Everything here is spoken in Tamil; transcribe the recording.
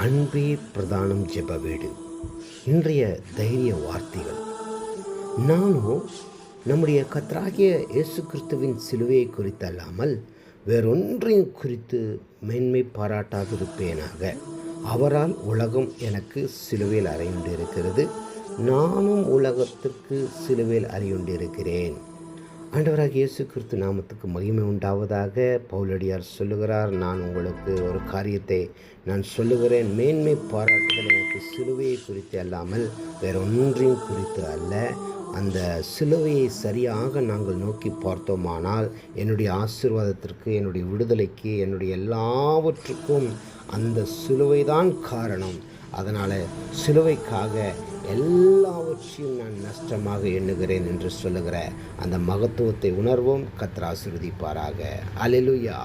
அன்பே பிரதானம் ஜெப வீடு. இன்றைய தைரிய வார்த்தைகள். நானும் நம்முடைய கர்த்தராகிய இயேசு கிறிஸ்துவின் சிலுவையை குறித்தல்லாமல் வேறொன்றையும் குறித்து மேன்மை பாராட்டாதிருப்பேனாக. அவரால் உலகம் எனக்கு சிலுவையில் அறையுண்டிருக்கிறது, நானும் உலகத்திற்கு சிலுவையில் அறையுண்டிருக்கிறேன். ஆண்டவராகிய இயேசு கிறிஸ்து நாமத்துக்கு மகிமை உண்டாவதாக. பவுலடியார் சொல்லுகிறார், நான் உங்களுக்கு ஒரு காரியத்தை நான் சொல்லுகிறேன், மேன்மை பாராட்டுதல் எனக்கு சிலுவையை குறித்து அல்லாமல் வேறொன்றையும் குறித்து அல்ல. அந்த சிலுவையை சரியாக நாங்கள் நோக்கி பார்த்தோமானால் என்னுடைய ஆசீர்வாதத்திற்கு, என்னுடைய விடுதலைக்கு, என்னுடைய எல்லாவற்றுக்கும் அந்த சிலுவைதான் காரணம். அதனால் சிலுவைக்காக எல்லாவற்றையும் நான் நஷ்டமாக எண்ணுகிறேன் என்று சொல்லுகிற அந்த மகத்துவத்தை உணர்வோம். கர்த்தர் ஆசீர்வதிப்பாராக. அல்லேலூயா.